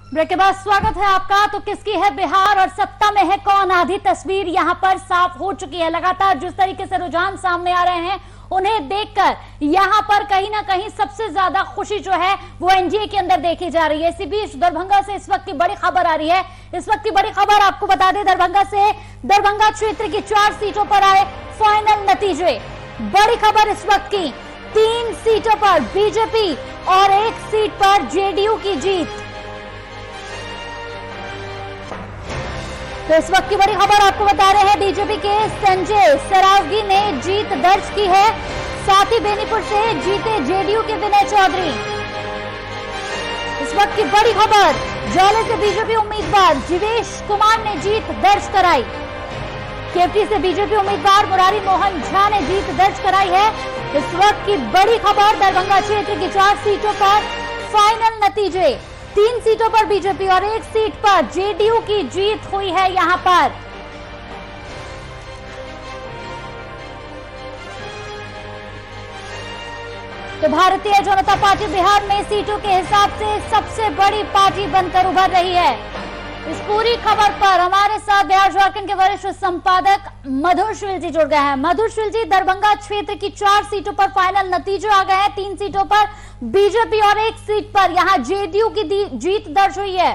Break के बाद स्वागत है आपका। तो किसकी है बिहार और सत्ता में है कौन, आधी तस्वीर यहां पर साफ हो चुकी है। लगातार जिस तरीके से रुझान सामने आ रहे हैं उन्हें देखकर यहां पर कहीं ना कहीं सबसे ज्यादा खुशी जो है वो एनडीए के अंदर देखी जा रही है। इसी बीच दरभंगा से इस वक्त की बड़ी खबर आ रही है। इस वक्त की बड़ी खबर आपको बता दें, दरभंगा से दरभंगा क्षेत्र की 4 सीटों पर आए फाइनल नतीजे। बड़ी खबर इस वक्त की, 3 सीटों पर बीजेपी और 1 सीट पर जेडीयू की जीत। तो इस वक्त की बड़ी खबर आपको बता रहे हैं, बीजेपी के संजय सरावगी ने जीत दर्ज की है। साथ ही बेनीपुर से जीते जेडीयू के विनय चौधरी। इस वक्त की बड़ी खबर, जौले से बीजेपी उम्मीदवार जीवेश कुमार ने जीत दर्ज कराई। केवटी से बीजेपी उम्मीदवार मुरारी मोहन झा ने जीत दर्ज कराई है। इस वक्त की बड़ी खबर, दरभंगा क्षेत्र की 4 सीटों पर फाइनल नतीजे। 3 सीटों पर बीजेपी और 1 सीट पर जेडीयू की जीत हुई है यहां पर। तो भारतीय जनता पार्टी बिहार में सीटों के हिसाब से सबसे बड़ी पार्टी बनकर उभर रही है। इस पूरी खबर पर हमारे साथ बिहार झारखंड के वरिष्ठ संपादक मधुर शील जी जुड़ गए हैं। मधुर शील जी, दरभंगा क्षेत्र की 4 सीटों पर फाइनल नतीजे आ गए हैं। 3 सीटों पर बीजेपी और 1 सीट पर यहां जेडीयू की जीत दर्ज हुई है।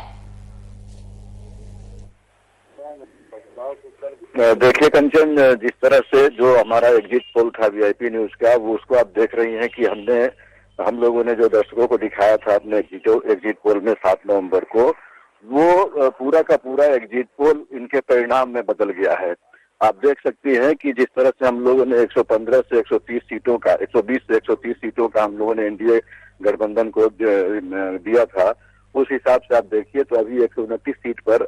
देखिए कंचन, जिस तरह से जो हमारा एग्जिट पोल था वीआईपी न्यूज का, वो उसको आप देख रही हैं कि हम लोगों ने जो दर्शकों को दिखाया था अपने एग्जिट पोल में 7 नवंबर को, वो पूरा का पूरा एग्जिट पोल इनके परिणाम में बदल गया है। आप देख सकती हैं कि जिस तरह से हम लोगों ने 115 से 130 सीटों का, 120 से 130 सीटों का हम लोगों ने एनडीए गठबंधन को दिया था, उस हिसाब से आप देखिए तो अभी 129 सीट पर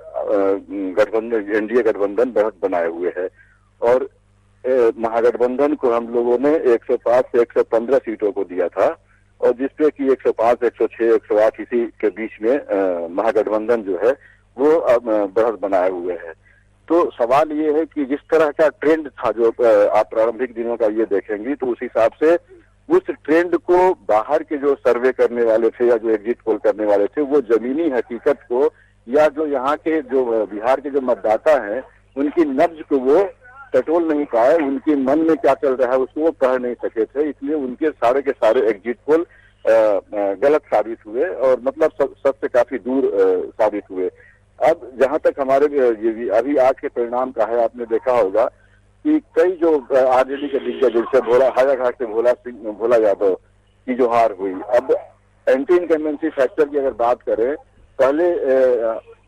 गठबंधन, एनडीए गठबंधन बढ़त बनाए हुए है। और महागठबंधन को हम लोगों ने 105 से 115 सीटों को दिया था, और जिसपे कि 105, 106, 108 इसी के बीच में महागठबंधन जो है वो बढ़त बनाए हुए है। तो सवाल ये है कि जिस तरह का ट्रेंड था, जो आप प्रारंभिक दिनों का ये देखेंगी, तो उस हिसाब से उस ट्रेंड को बाहर के जो सर्वे करने वाले थे या जो एग्जिट पोल करने वाले थे, वो जमीनी हकीकत को या जो यहाँ के जो बिहार के जो मतदाता हैं उनकी नब्ज को वो टटोल नहीं पाए, उनके मन में क्या चल रहा है उसको वो कह नहीं सके थे। इसलिए उनके सारे के सारे एग्जिट पोल गलत साबित हुए और मतलब सच से काफी दूर साबित हुए। अब जहां तक हमारे अभी आज के परिणाम का है, आपने देखा होगा कि कई जो आरजेडी के दिग्गज, जैसे हायाघाट से भोला यादव की जो हार हुई। अब एंटी इनकम्बेंसी फैक्टर की अगर बात करें, पहले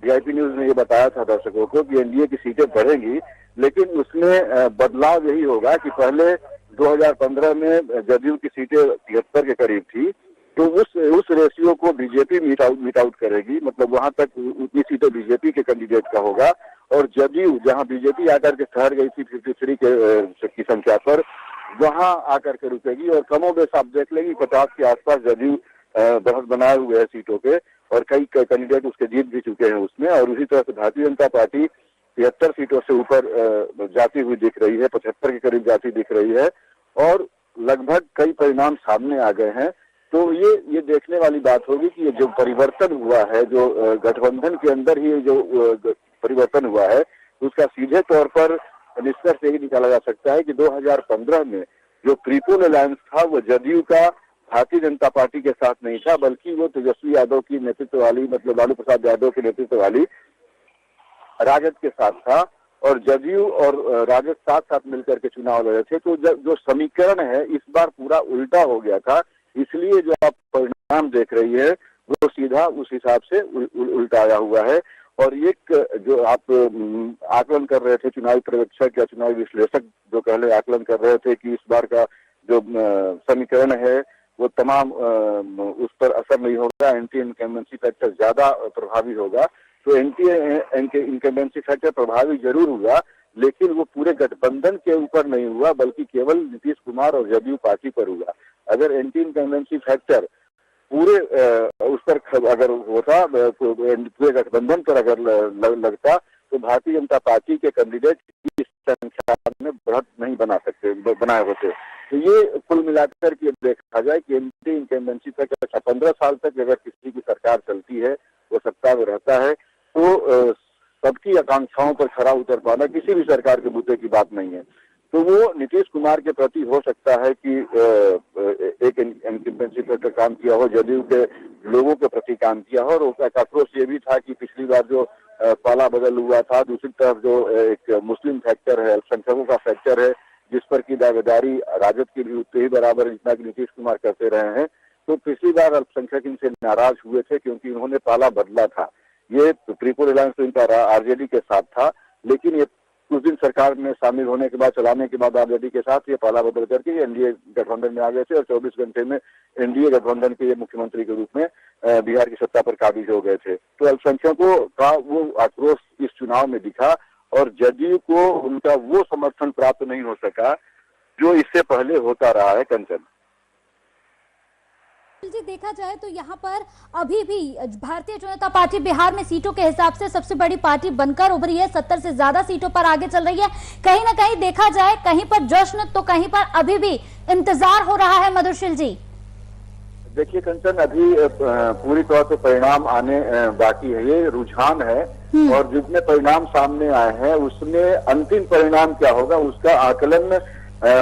वीआईपी न्यूज ने ये बताया था दर्शकों को कि एनडीए की सीटें बढ़ेंगी, लेकिन उसमें बदलाव यही होगा कि पहले 2015 में जदयू की सीटें 73 के करीब थी, तो उस रेशियो को बीजेपी मीट आउट करेगी, मतलब वहां तक उतनी सीटें बीजेपी के कैंडिडेट का होगा। और जदयू, जहां बीजेपी आकर के ठहर गई थी 53 की संख्या पर, वहां आकर के रुकेगी। और कमोबेश आप देख लेंगे 50 के आसपास जदयू बढ़त बनाए हुए है सीटों पे, और कई कैंडिडेट उसके जीत भी चुके हैं उसमें। और उसी तरह से भारतीय जनता पार्टी 73 सीटों से ऊपर जाती हुई दिख रही है, 75 के करीब जाती दिख रही है, और लगभग कई परिणाम सामने आ गए हैं। तो ये देखने वाली बात होगी कि ये जो परिवर्तन हुआ है, जो गठबंधन के अंदर ही जो परिवर्तन हुआ है, उसका सीधे तौर पर निष्कर्ष यही निकाला जा सकता है कि 2015 में जो ट्रिपल अलायंस था वो जदयू का भारतीय जनता पार्टी के साथ नहीं था, बल्कि वो तेजस्वी यादव की नेतृत्व वाली, मतलब लालू प्रसाद यादव के नेतृत्व वाली राजद के साथ था। और जदयू और राजद साथ साथ मिलकर के चुनाव लड़े थे। तो जो समीकरण है इस बार पूरा उल्टा हो गया था, इसलिए जो आप परिणाम देख रही है वो सीधा उस हिसाब से उल्टा आया हुआ है। और एक जो आप आकलन कर रहे थे, चुनावी पर्यवेक्षक या चुनावी विश्लेषक जो पहले आकलन कर रहे थे कि इस बार का जो समीकरण है वो तमाम उस पर असर नहीं होगा, एंटी इनकम्बेंसी फैक्टर ज्यादा प्रभावी होगा। तो एंटी इनकम्बेंसी फैक्टर प्रभावी जरूर हुआ, लेकिन वो पूरे गठबंधन के ऊपर नहीं हुआ, बल्कि केवल नीतीश कुमार और जदयू पार्टी पर हुआ। अगर एंटी इनकम्बेंसी फैक्टर पूरे उस पर अगर होता, पूरे गठबंधन पर अगर लगता, तो भारतीय जनता पार्टी के कैंडिडेट इस संख्या में बढ़त नहीं बनाए होते। तो ये कुल मिलाकर के देखा जाए कि एंटी इनकम्बेंसी तक 15 साल तक अगर किसी की सरकार चलती है वो सत्ता में रहता है तो सबकी आकांक्षाओं पर खरा उतर पाना किसी भी सरकार के मुद्दे की बात नहीं है। तो वो नीतीश कुमार के प्रति हो सकता है कि एक इनकम्बेंसी पर काम किया हो, जदयू के लोगों के प्रति काम किया हो, और उसका आक्रोश ये भी था कि पिछली बार जो पाला बदल हुआ था, दूसरी तरफ जो एक मुस्लिम फैक्टर है, अल्पसंख्यकों का फैक्टर है, जिस पर की दावेदारी राजद की भी उतनी ही बराबर जितना कि नीतीश कुमार करते रहे हैं। तो पिछली बार अल्पसंख्यक इनसे नाराज हुए थे क्योंकि उन्होंने पाला बदला था। ये ट्रिपल अलायंस तो इनका आरजेडी के साथ था, लेकिन ये कुछ दिन सरकार में शामिल होने के बाद, चलाने के बाद आरजेडी के साथ ये पाला बदल करके एनडीए गठबंधन में आ गए थे और 24 घंटे में एनडीए गठबंधन के ये मुख्यमंत्री के रूप में बिहार की सत्ता पर काबिज हो गए थे। तो अल्पसंख्यकों का वो आक्रोश इस चुनाव में दिखा और जदयू को उनका वो समर्थन प्राप्त नहीं हो सका जो इससे पहले होता रहा है। कंचन जी, देखा जाए तो यहाँ पर अभी भी भारतीय जनता पार्टी बिहार में सीटों के हिसाब से सबसे बड़ी पार्टी बनकर उभरी है, 70 से ज्यादा सीटों पर आगे चल रही है। कहीं ना कहीं देखा जाए, कहीं पर जश्न तो कहीं पर अभी भी इंतजार हो रहा है। मधुशील जी, देखिए कंचन, अभी पूरी तौर पे परिणाम आने बाकी है, ये रुझान है और जितने परिणाम सामने आए हैं उसमें अंतिम परिणाम क्या होगा उसका आकलन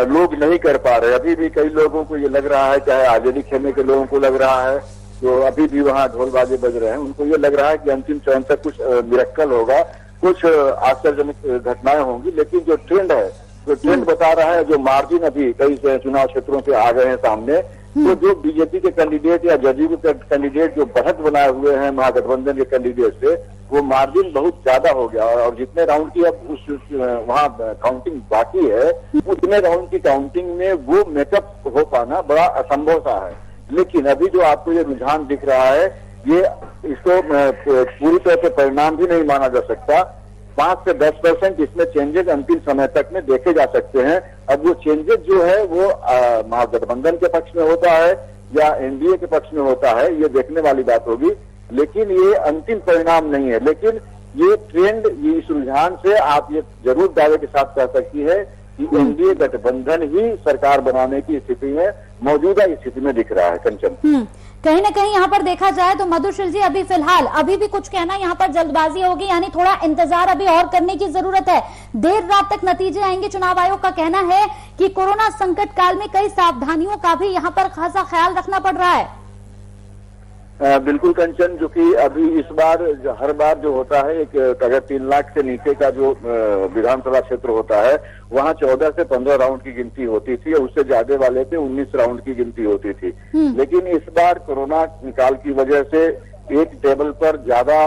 लोग नहीं कर पा रहे। अभी भी कई लोगों को ये लग रहा है, चाहे आजादी खेलने के लोगों को लग रहा है, जो अभी भी वहाँ ढोल बाजे बज रहे हैं, उनको ये लग रहा है कि अंतिम चरण तक कुछ मिरेक्कल होगा, कुछ आश्चर्यजनक घटनाएं होंगी। लेकिन जो ट्रेंड है, जो ट्रेंड बता रहा है, जो मार्जिन अभी कई चुनाव क्षेत्रों से आ गए हैं सामने, तो जो बीजेपी के कैंडिडेट या जदयू के कैंडिडेट जो बढ़त बनाए हुए हैं महागठबंधन के कैंडिडेट से, वो मार्जिन बहुत ज्यादा हो गया और जितने राउंड की अब उस वहाँ काउंटिंग बाकी है, उतने राउंड की काउंटिंग में वो मेकअप हो पाना बड़ा असंभव सा है। लेकिन अभी जो आपको ये रुझान दिख रहा है, ये इसको पूरी तरह से परिणाम भी नहीं माना जा सकता। 5 से 10% इसमें चेंजेस अंतिम समय तक में देखे जा सकते हैं। अब वो चेंजेस जो है वो महागठबंधन के पक्ष में होता है या एनडीए के पक्ष में होता है, ये देखने वाली बात होगी। लेकिन ये अंतिम परिणाम नहीं है। लेकिन ये ट्रेंड, ये इस रुझान से आप ये जरूर दावे के साथ कह सकती है कि एनडीए गठबंधन ही सरकार बनाने की स्थिति में, मौजूदा स्थिति में दिख रहा है। कंचन, कहीं ना कहीं यहाँ पर देखा जाए तो मधुशील जी, अभी फिलहाल अभी भी कुछ कहना यहाँ पर जल्दबाजी होगी, यानी थोड़ा इंतजार अभी और करने की जरूरत है। देर रात तक नतीजे आएंगे। चुनाव आयोग का कहना है कि कोरोना संकट काल में कई सावधानियों का भी यहाँ पर खासा ख्याल रखना पड़ रहा है। बिल्कुल कंचन, जो कि अभी इस बार हर बार जो होता है, एक अगर 3 लाख से नीचे का जो विधानसभा क्षेत्र होता है, वहाँ 14 से 15 राउंड की गिनती होती थी और उससे ज्यादा वाले पे 19 राउंड की गिनती होती थी। लेकिन इस बार कोरोना काल की वजह से एक टेबल पर ज्यादा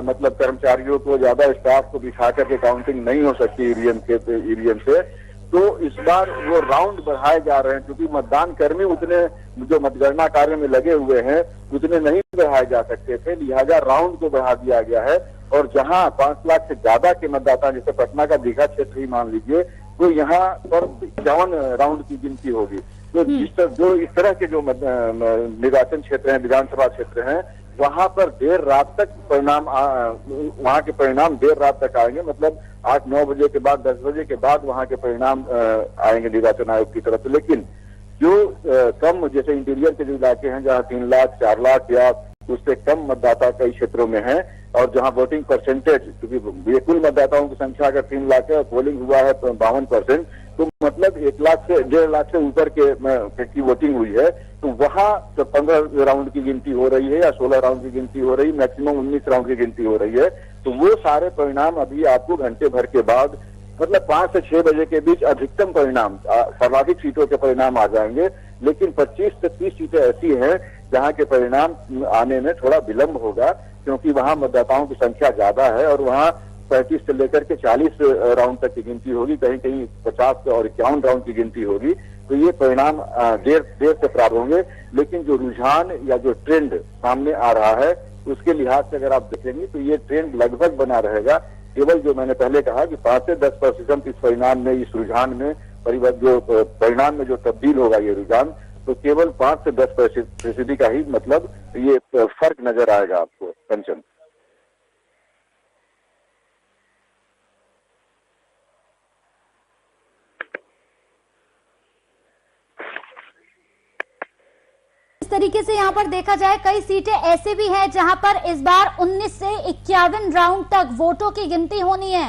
मतलब कर्मचारियों को, ज्यादा स्टाफ को बिठा करके काउंटिंग नहीं हो सकती ईवीएम से। तो इस बार वो राउंड बढ़ाए जा रहे हैं क्योंकि मतदान कर्मी उतने जो मतगणना कार्य में लगे हुए हैं उतने नहीं बढ़ाए जा सकते थे, लिहाजा राउंड को बढ़ा दिया गया है। और जहां 5 लाख से ज्यादा के मतदाता, जैसे पटना का दीघा क्षेत्र ही मान लीजिए, तो यहाँ पर 51 राउंड की गिनती होगी। तो जो इस तरह के जो निर्वाचन क्षेत्र हैं, विधानसभा क्षेत्र हैं, वहां पर देर रात तक परिणाम, वहां के परिणाम देर रात तक आएंगे। मतलब 8-9 बजे के बाद, 10 बजे के बाद वहां के परिणाम आएंगे निर्वाचन आयोग की तरफ से। लेकिन जो कम, जैसे इंटीरियर के जो इलाके हैं जहाँ 3 लाख 4 लाख या उससे कम मतदाता कई क्षेत्रों में हैं और जहाँ वोटिंग परसेंटेज, क्योंकि ये कुल मतदाताओं की संख्या अगर 3 लाख है और पोलिंग हुआ है 52%, तो मतलब 1 लाख से 1.5 लाख से ऊपर की वोटिंग हुई है। तो वहाँ तो 15 राउंड की गिनती हो रही है या 16 राउंड की गिनती हो रही है, मैक्सिमम 19 राउंड की गिनती हो रही है। तो वो सारे परिणाम अभी आपको घंटे भर के बाद, मतलब 5 से 6 बजे के बीच अधिकतम परिणाम, सर्वाधिक सीटों के परिणाम आ जाएंगे। लेकिन 25 से 30 सीटें ऐसी हैं जहां के परिणाम आने में थोड़ा विलंब होगा क्योंकि वहां मतदाताओं की संख्या ज्यादा है और वहां 35 से लेकर के 40 राउंड तक की गिनती होगी, कहीं कहीं 50 और 51 राउंड की गिनती होगी। तो ये परिणाम देर से प्राप्त होंगे। लेकिन जो रुझान या जो ट्रेंड सामने आ रहा है उसके लिहाज से अगर आप देखेंगे तो ये ट्रेंड लगभग बना रहेगा। केवल जो मैंने पहले कहा कि 5 से 10% इस परिणाम में, इस रुझान में जो परिणाम में जो तब्दील होगा ये रुझान, तो केवल 5 से 10% का ही मतलब ये फर्क नजर आएगा आपको। कंचन, इस तरीके से यहाँ पर देखा जाए कई सीटें ऐसे भी हैं जहां पर इस बार 19 से 51 राउंड तक वोटों की गिनती होनी है।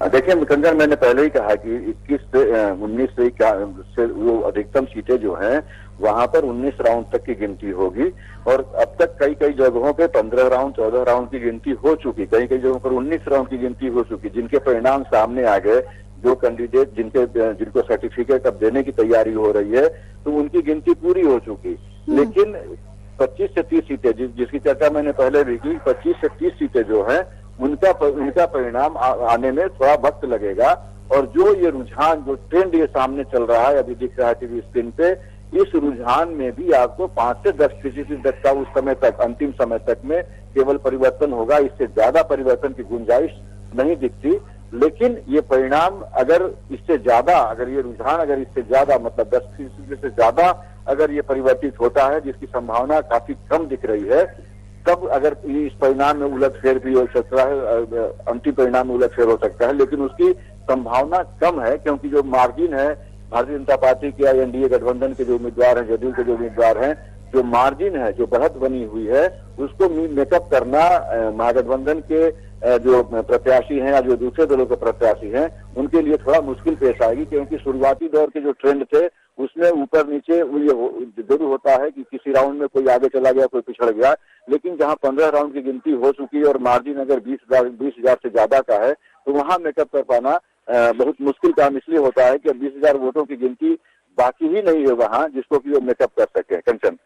देखिए कंचन, मैंने पहले ही कहा कि 21 से 19 से वो अधिकतम सीटें जो हैं वहां पर 19 राउंड तक की गिनती होगी और अब तक कई जगहों पे 15 राउंड 14 राउंड की गिनती हो चुकी, कई जगहों पर 19 राउंड की गिनती हो चुकी, जिनके परिणाम सामने आ गए। जो कैंडिडेट जिनको सर्टिफिकेट अब देने की तैयारी हो रही है तो उनकी गिनती पूरी हो चुकी। लेकिन 25 से 30 सीटें जिसकी चर्चा मैंने पहले भी की, 25 से 30 सीटें जो है उनका परिणाम आने में थोड़ा वक्त लगेगा। और जो ये रुझान, जो ट्रेंड ये सामने चल रहा है, अभी दिख रहा है टीवी स्क्रीन पे, इस रुझान में भी आपको 5 से 10% तक का उस समय तक, अंतिम समय तक में केवल परिवर्तन होगा। इससे ज्यादा परिवर्तन की गुंजाइश नहीं दिखती। लेकिन ये परिणाम अगर इससे ज्यादा, अगर ये रुझान अगर इससे ज्यादा, मतलब 10% से ज्यादा अगर ये परिवर्तित होता है, जिसकी संभावना काफी कम दिख रही है, तब अगर इस परिणाम में उलटफेर भी हो सकता है, अंतिम परिणाम में उलटफेर हो सकता है। लेकिन उसकी संभावना कम है, क्योंकि जो मार्जिन है भारतीय जनता पार्टी के या एनडीए गठबंधन के जो उम्मीदवार हैं, जदयू के जो उम्मीदवार हैं, जो मार्जिन है, जो बढ़त बनी हुई है, उसको मेकअप करना महागठबंधन के जो प्रत्याशी हैं या जो दूसरे दलों के प्रत्याशी हैं, उनके लिए थोड़ा मुश्किल पेश आएगी। क्योंकि शुरुआती दौर के जो ट्रेंड थे उसमें ऊपर नीचे ये जरूर होता है कि किसी राउंड में कोई आगे चला गया, कोई पिछड़ गया। लेकिन जहां 15 राउंड की गिनती हो चुकी है और मार्जिन अगर 20,000 से ज्यादा का है, तो वहां मेकअप कर पाना बहुत मुश्किल काम इसलिए होता है कि 20,000 वोटों की गिनती बाकी ही नहीं है वहां, जिसको कि वो मेकअप कर सके। कंचन,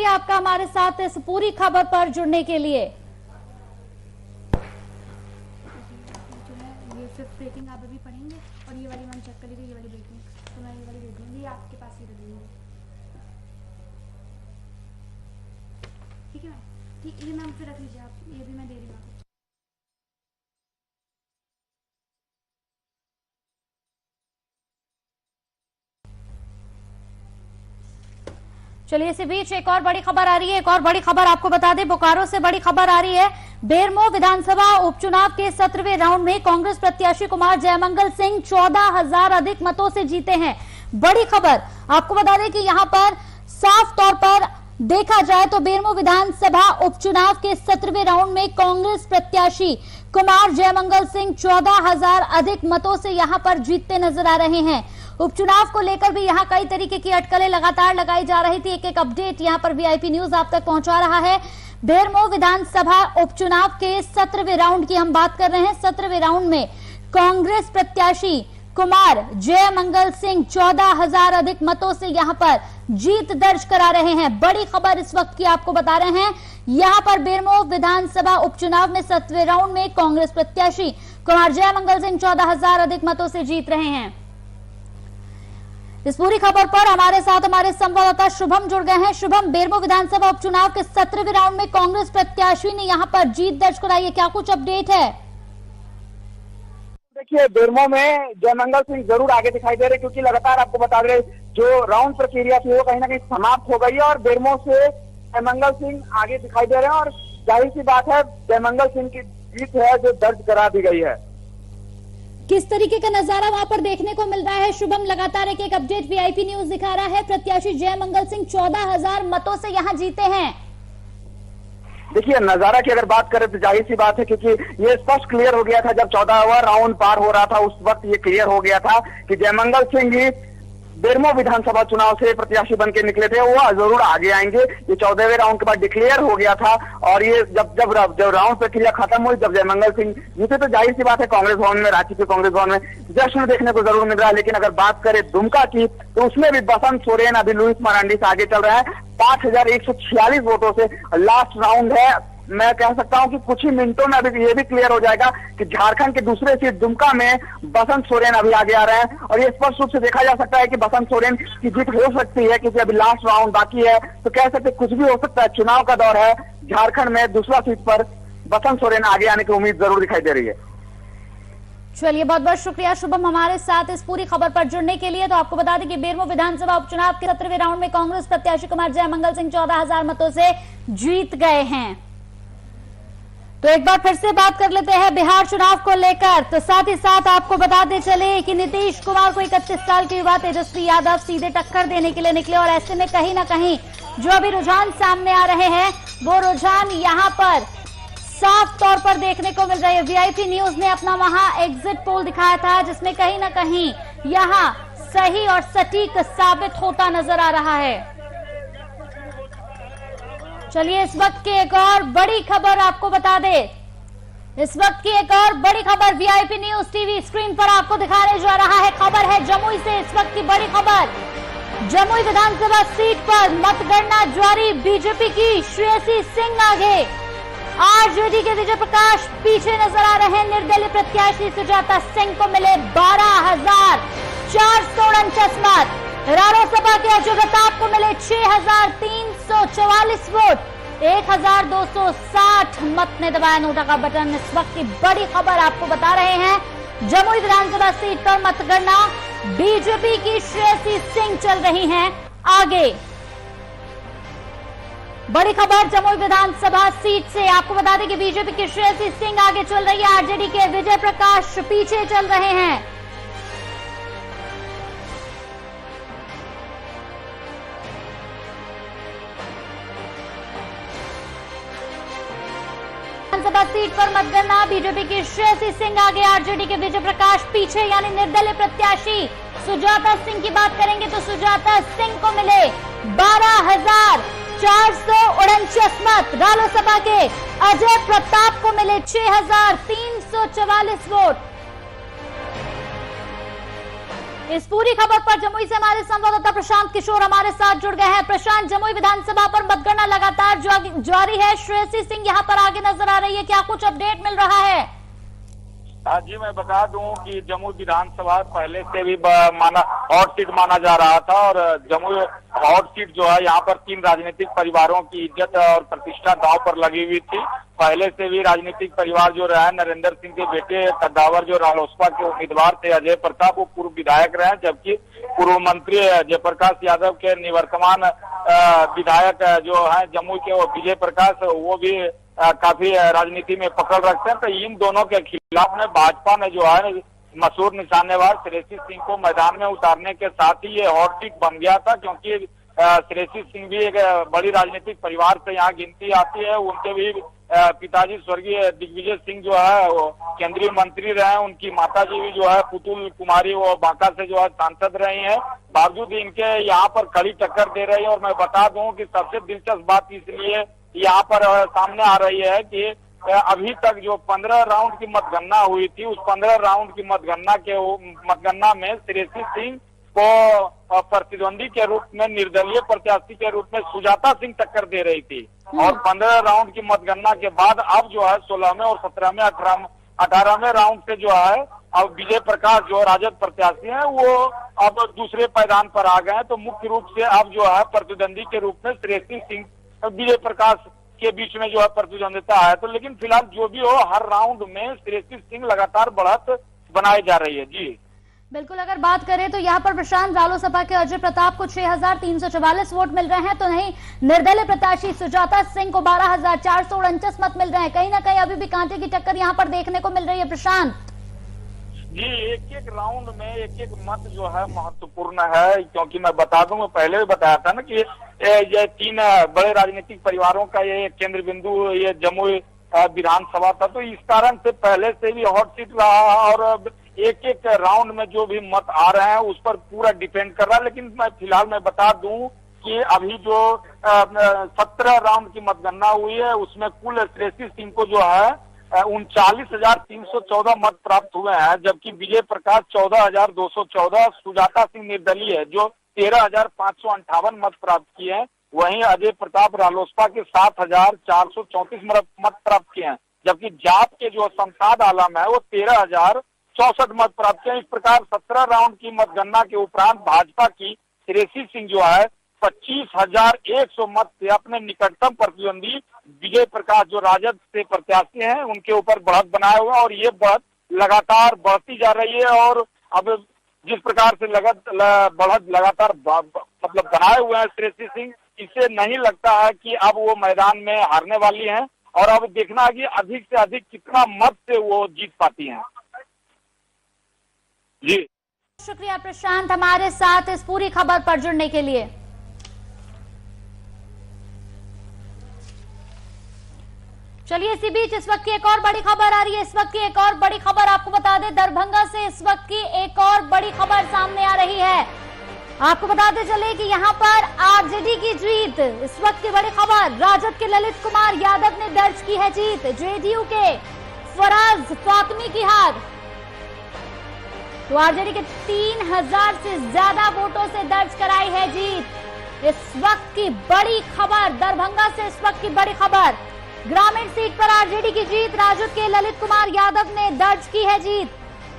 आपका हमारे साथ इस पूरी खबर पर जुड़ने के लिए। ये सिर्फ रेटिंग आप अभी पढ़ेंगे और ये वाली मैम चेक करेंगे, ये वाली रेटिंग तो मैं ये वाली दे दूंगी, ये आपके पास ही रख दूंगी। ठीक है मैम, ठीक, ये मैम फिर रख लीजिए आप, ये भी मैं दे रही हूँ आपको। चलिए इसी बीच एक और बड़ी खबर आ रही है। एक और बड़ी खबर आपको बता दें, बोकारो से बड़ी खबर आ रही है। बेरमो विधानसभा उपचुनाव के 17वें राउंड में कांग्रेस प्रत्याशी कुमार जयमंगल सिंह 14,000 अधिक मतों से जीते हैं। बड़ी खबर आपको बता दें कि यहां पर साफ तौर पर देखा जाए तो बेरमो विधानसभा उपचुनाव के 17वें राउंड में कांग्रेस प्रत्याशी कुमार जयमंगल सिंह 14,000 अधिक मतों से यहां पर जीतते नजर आ रहे हैं। उपचुनाव को लेकर भी यहां कई तरीके की अटकलें लगातार लगाई जा रही थी। एक अपडेट यहां पर वीआईपी न्यूज आप तक पहुंचा रहा है। बेरमो विधानसभा उपचुनाव के 17वें राउंड की हम बात कर रहे हैं। 17वें राउंड में कांग्रेस प्रत्याशी कुमार जयमंगल सिंह 14,000 अधिक मतों से यहां पर जीत दर्ज करा रहे हैं। बड़ी खबर इस वक्त की आपको बता रहे हैं। यहां पर बेरमो विधानसभा उपचुनाव में 17वें राउंड में कांग्रेस प्रत्याशी कुमार जयमंगल सिंह 14,000 अधिक मतों से जीत रहे हैं। इस पूरी खबर पर हमारे साथ हमारे संवाददाता शुभम जुड़ गए हैं। शुभम, बेरमो विधानसभा उपचुनाव के 17वें राउंड में कांग्रेस प्रत्याशी ने यहां पर जीत दर्ज कराई है, क्या कुछ अपडेट है? देखिए, बेरमो में जयमंगल सिंह जरूर आगे दिखाई दे रहे, क्योंकि लगातार आपको बता रहे जो राउंड प्रक्रिया थी वो कहीं ना कहीं समाप्त हो गई है और बेरमो से जयमंगल सिंह आगे दिखाई दे रहे हैं। और जाहिर सी बात है, जयमंगल सिंह की जीत है जो दर्ज करा दी गई है। किस तरीके का नजारा वहां पर देखने को मिल रहा है शुभम? लगातार एक अपडेट वीआईपी न्यूज दिखा रहा है। प्रत्याशी जयमंगल सिंह 14,000 मतों से यहां जीते हैं। देखिए, नजारा की अगर बात करें तो जाहिर सी बात है, क्योंकि ये स्पष्ट क्लियर हो गया था जब 14वां राउंड पार हो रहा था, उस वक्त ये क्लियर हो गया था कि जयमंगल सिंह ही बेरमो विधानसभा चुनाव से प्रत्याशी बन के निकले थे, वो जरूर आगे आएंगे। ये 14वें राउंड के बाद डिक्लेयर हो गया था और ये जब राउंड प्रक्रिया खत्म हुई, जब जयमंगल सिंह जीते, तो जाहिर सी बात है कांग्रेस भवन में, रांची के कांग्रेस भवन में जश्न देखने को जरूर मिल रहा है। लेकिन अगर बात करें दुमका की, तो उसमें भी बसंत सोरेन अभी लुइस मरांडी से आगे चल रहा है 5,146 वोटों से। लास्ट राउंड है, मैं कह सकता हूं कि कुछ ही मिनटों में अभी ये भी क्लियर हो जाएगा कि झारखंड के दूसरे सीट दुमका में बसंत सोरेन अभी आगे आ रहे हैं। और ये स्पष्ट रूप से देखा जा सकता है कि बसंत सोरेन की जीत हो सकती है, क्योंकि अभी लास्ट राउंड बाकी है, तो कह सकते कुछ भी हो सकता है। चुनाव का दौर है, झारखंड में दूसरा सीट पर बसंत सोरेन आगे आने की उम्मीद जरूर दिखाई दे रही है। चलिए, बहुत बहुत शुक्रिया शुभम हमारे साथ इस पूरी खबर पर जुड़ने के लिए। तो आपको बता दें कि बेरमो विधानसभा उपचुनाव के 17वें राउंड में कांग्रेस प्रत्याशी कुमार जयमंगल सिंह 14,000 मतों से जीत गए हैं। तो एक बार फिर से बात कर लेते हैं बिहार चुनाव को लेकर। तो साथ ही साथ आपको बताते चले कि नीतीश कुमार को 31 साल की युवा तेजस्वी यादव सीधे टक्कर देने के लिए निकले और ऐसे में कहीं ना कहीं जो अभी रुझान सामने आ रहे हैं वो रुझान यहां पर साफ तौर पर देखने को मिल रही है। वीआईपी न्यूज ने अपना वहां एग्जिट पोल दिखाया था जिसमें कहीं ना कहीं यहां सही और सटीक साबित होता नजर आ रहा है। चलिए इस वक्त की एक और बड़ी खबर आपको बता दे। इस वक्त की एक और बड़ी खबर वीआईपी न्यूज टीवी स्क्रीन पर आपको दिखाने जा रहा है। खबर है जमुई से। इस वक्त की बड़ी खबर, जमुई विधानसभा सीट पर मतगणना जारी। बीजेपी की श्रेयसी सिंह आगे, आरजेडी के विजय प्रकाश पीछे नजर आ रहे हैं। निर्दलीय प्रत्याशी सुजाता सिंह को मिले 12,449 मत। रालोसपा के अजय प्रताप को मिले 6,344 वोट। 1,260 मत ने दबाया नोटा का बटन। इस वक्त की बड़ी खबर आपको बता रहे हैं, जमुई विधानसभा सीट पर मतगणना, बीजेपी की श्रेयसी सिंह चल रही हैं आगे। बड़ी खबर जमुई विधानसभा सीट से आपको बता दें कि बीजेपी की श्रेयसी सिंह आगे चल रही है, आरजेडी के विजय प्रकाश पीछे चल रहे हैं। विधानसभा सीट पर मतगणना, बीजेपी की श्रेयसी सिंह आगे, आरजेडी के विजय प्रकाश पीछे। यानी निर्दलीय प्रत्याशी सुजाता सिंह की बात करेंगे तो सुजाता सिंह को मिले 12,449 मत। रालोसपा के अजय प्रताप को मिले 6,344 वोट। इस पूरी खबर पर जमुई से हमारे संवाददाता प्रशांत किशोर हमारे साथ जुड़ गए हैं। प्रशांत, जमुई विधानसभा पर मतगणना लगातार जारी है, श्रेयसी सिंह यहां पर आगे नजर आ रही है, क्या कुछ अपडेट मिल रहा है? जी मैं बता दूं कि जमुई विधानसभा पहले से भी माना हॉट सीट माना जा रहा था और जमुई हॉट सीट जो है यहाँ पर 3 राजनीतिक परिवारों की इज्जत और प्रतिष्ठा दांव पर लगी हुई थी। पहले से भी राजनीतिक परिवार जो रहे, नरेंद्र सिंह के बेटे कद्दावर जो रालोसपा के उम्मीदवार थे अजय प्रताप, वो पूर्व विधायक रहे, जबकि पूर्व मंत्री जयप्रकाश यादव के निवर्तमान विधायक जो है जमुई के वो विजय प्रकाश, वो भी काफी राजनीति में पकड़ रखते हैं। तो इन दोनों के खिलाफ में भाजपा ने जो है मशहूर निशानेबाज श्रेयसी सिंह को मैदान में उतारने के साथ ही ये हॉट सीट बन गया था, क्योंकि श्रेयसी सिंह भी एक बड़ी राजनीतिक परिवार से यहाँ गिनती आती है। उनके भी पिताजी स्वर्गीय दिग्विजय सिंह जो है वो केंद्रीय मंत्री रहे, उनकी माताजी भी जो है पुतुल कुमारी वो बांका से जो है सांसद रही हैं। बावजूद इनके यहाँ पर कड़ी टक्कर दे रही है। और मैं बता दूं कि सबसे दिलचस्प बात इसलिए यहाँ पर सामने आ रही है कि अभी तक जो 15 राउंड की मतगणना हुई थी, उस 15 राउंड की मतगणना में श्रेयसी सिंह को प्रतिद्वंदी के रूप में, निर्दलीय प्रत्याशी के रूप में सुजाता सिंह टक्कर दे रही थी। और 15 राउंड की मतगणना के बाद अब जो है 16वें और 17वें 18वें राउंड से जो है अब विजय प्रकाश जो राजद प्रत्याशी हैं वो अब दूसरे पायदान पर आ गए हैं। तो मुख्य रूप से अब जो है प्रतिद्वंदी के रूप में श्रेयसी सिंह विजय प्रकाश के बीच में जो है प्रतिद्वंदिता है। तो लेकिन फिलहाल जो भी हो, हर राउंड में श्रेयसी सिंह लगातार बढ़त बनाई जा रही है। जी बिल्कुल, अगर बात करें तो यहाँ पर प्रशांत, रालोसपा के अजय प्रताप को 6,344 वोट मिल रहे हैं, तो नहीं निर्दलीय प्रत्याशी सुजाता सिंह को 12,449 मत मिल रहे हैं। कहीं ना कहीं अभी भी कांटे की टक्कर यहाँ पर देखने को मिल रही है। प्रशांत जी, एक राउंड में एक मत जो है महत्वपूर्ण है, क्योंकि मैं बता दूं, मैं पहले भी बताया था ना कि ये 3 बड़े राजनीतिक परिवारों का ये केंद्र बिंदु ये जमुई विधानसभा था। तो इस कारण से पहले से भी हॉट सीट रहा और एक राउंड में जो भी मत आ रहे हैं उस पर पूरा डिपेंड कर रहा है। लेकिन मैं फिलहाल मैं बता दूं कि अभी जो 17 राउंड की मतगणना हुई है उसमें कुल श्रेयसी सिंह को जो है 39,314 मत प्राप्त हुए हैं, जबकि विजय प्रकाश 14,214, सुजाता सिंह निर्दलीय है जो 13,558 मत प्राप्त किए हैं। वहीं अजय प्रताप रालोसपा के 7,434 मत प्राप्त किए हैं, जबकि जाप के जो शमशाद आलम है वो 13,064 मत प्राप्त किए। इस प्रकार 17 राउंड की मतगणना के उपरांत भाजपा की श्रेयसी सिंह जो है 25,100 मत से अपने निकटतम प्रतिद्वंदी विजय प्रकाश जो राजद से प्रत्याशी हैं उनके ऊपर बढ़त बनाए हुए, और ये बढ़त लगातार बढ़ती जा रही है। और अब जिस प्रकार से बढ़त लगातार मतलब बनाए हुए हैं श्रेयसी सिंह, इससे नहीं लगता है कि अब वो मैदान में हारने वाली हैं। और अब देखना है कि अधिक से अधिक कितना मत से वो जीत पाती हैं। जी शुक्रिया प्रशांत हमारे साथ इस पूरी खबर पर जुड़ने के लिए। चलिए इसी बीच इस वक्त की एक और बड़ी खबर आ रही है। इस वक्त की एक और बड़ी खबर आपको बता दें, दरभंगा से इस वक्त की एक और बड़ी खबर सामने आ रही है। आपको बताते चले कि यहां पर आरजेडी की जीत, इस वक्त की बड़ी खबर, राजद के ललित कुमार यादव ने दर्ज की है जीत, जेडीयू के फराज फातमी की हार। तो आरजेडी के 3000 से ज्यादा वोटों से दर्ज कराई है जीत। इस वक्त की बड़ी खबर दरभंगा से, इस वक्त की बड़ी खबर, ग्रामीण सीट पर आरजेडी की जीत, राजद के ललित कुमार यादव ने दर्ज की है जीत।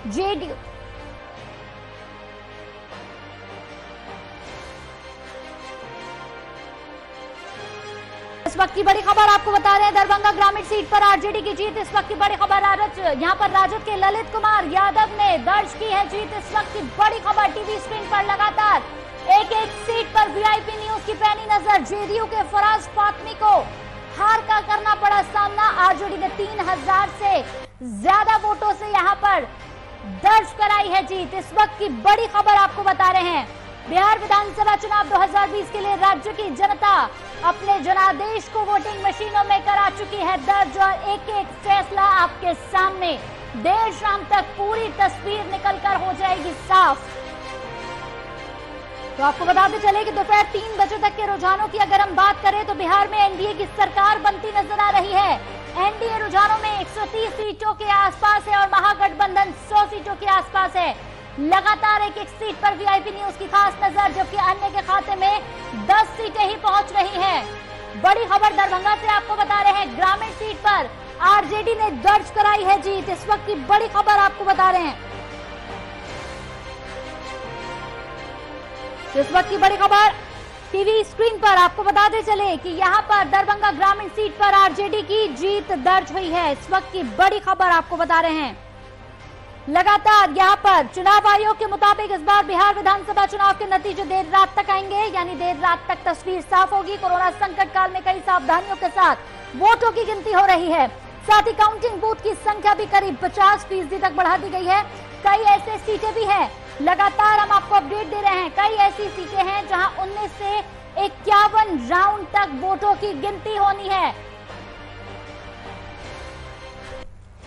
जेडीयू इस वक्त की बड़ी खबर आपको बता रहे हैं, दरभंगा ग्रामीण सीट पर आरजेडी की जीत। इस वक्त की बड़ी खबर यहां पर राजद के ललित कुमार यादव ने दर्ज की है जीत। इस वक्त की बड़ी खबर टीवी स्क्रीन पर लगातार एक एक सीट पर वीआईपी न्यूज की पैनी नजर, जेडीयू के फराज फातमी को हार का करना पड़ा सामना। आरजेडी ने 3000 से ज्यादा वोटों से यहां पर दर्ज कराई है जीत। इस वक्त की बड़ी खबर आपको बता रहे हैं, बिहार विधानसभा चुनाव 2020 के लिए राज्य की जनता अपने जनादेश को वोटिंग मशीनों में करा चुकी है दर्ज, और एक एक फैसला आपके सामने देर शाम तक पूरी तस्वीर निकलकर हो जाएगी साफ। तो आपको बताते चले कि दोपहर 3 बजे तक के रुझानों की अगर हम बात करें तो बिहार में एनडीए की सरकार बनती नजर आ रही है। एनडीए रुझानों में 130 सीटों के आसपास है और महागठबंधन 100 सीटों के आसपास है। लगातार एक एक सीट पर वीआईपी न्यूज की खास नजर, जबकि अन्य के खाते में 10 सीटें ही पहुंच रही हैं। बड़ी खबर दरभंगा से आपको बता रहे हैं, ग्रामीण सीट पर आरजेडी ने दर्ज कराई है जीत। इस वक्त की बड़ी खबर आपको बता रहे हैं, इस वक्त की बड़ी खबर टीवी स्क्रीन पर आपको बताते चले कि यहां पर दरभंगा ग्रामीण सीट पर आरजेडी की जीत दर्ज हुई है। इस वक्त की बड़ी खबर आपको बता रहे हैं, लगातार यहां पर चुनाव आयोग के मुताबिक इस बार बिहार विधानसभा चुनाव के नतीजे देर रात तक आएंगे, यानी देर रात तक तस्वीर साफ होगी। कोरोना संकट काल में कई सावधानियों के साथ वोटों की गिनती हो रही है। साथ ही काउंटिंग बूथ की संख्या भी करीब 50% तक बढ़ा दी गई है। कई ऐसे सीटें भी हैं, लगातार हम आपको अपडेट दे रहे हैं, कई ऐसी सीटें हैं जहां 19 से 51 राउंड तक वोटों की गिनती होनी है।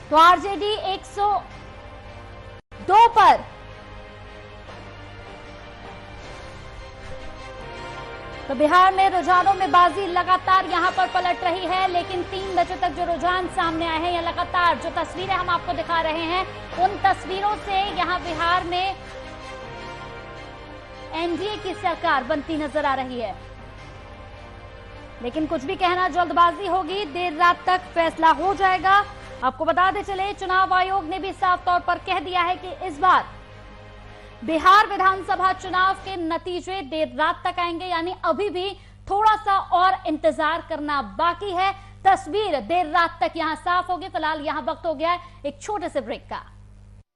तो आरजेडी 102 पर तो बिहार में रुझानों में बाजी लगातार यहां पर पलट रही है, लेकिन 3 बजे तक जो रुझान सामने आए हैं या लगातार जो तस्वीरें हम आपको दिखा रहे हैं, उन तस्वीरों से यहां बिहार में एनडीए की सरकार बनती नजर आ रही है। लेकिन कुछ भी कहना जल्दबाजी होगी, देर रात तक फैसला हो जाएगा। आपको बताते चले चुनाव आयोग ने भी साफ तौर पर कह दिया है कि इस बार बिहार विधानसभा चुनाव के नतीजे देर रात तक आएंगे, यानी अभी भी थोड़ा सा और इंतजार करना बाकी है। तस्वीर देर रात तक यहां साफ होगी। फिलहाल यहां वक्त हो गया है एक छोटे से ब्रेक का।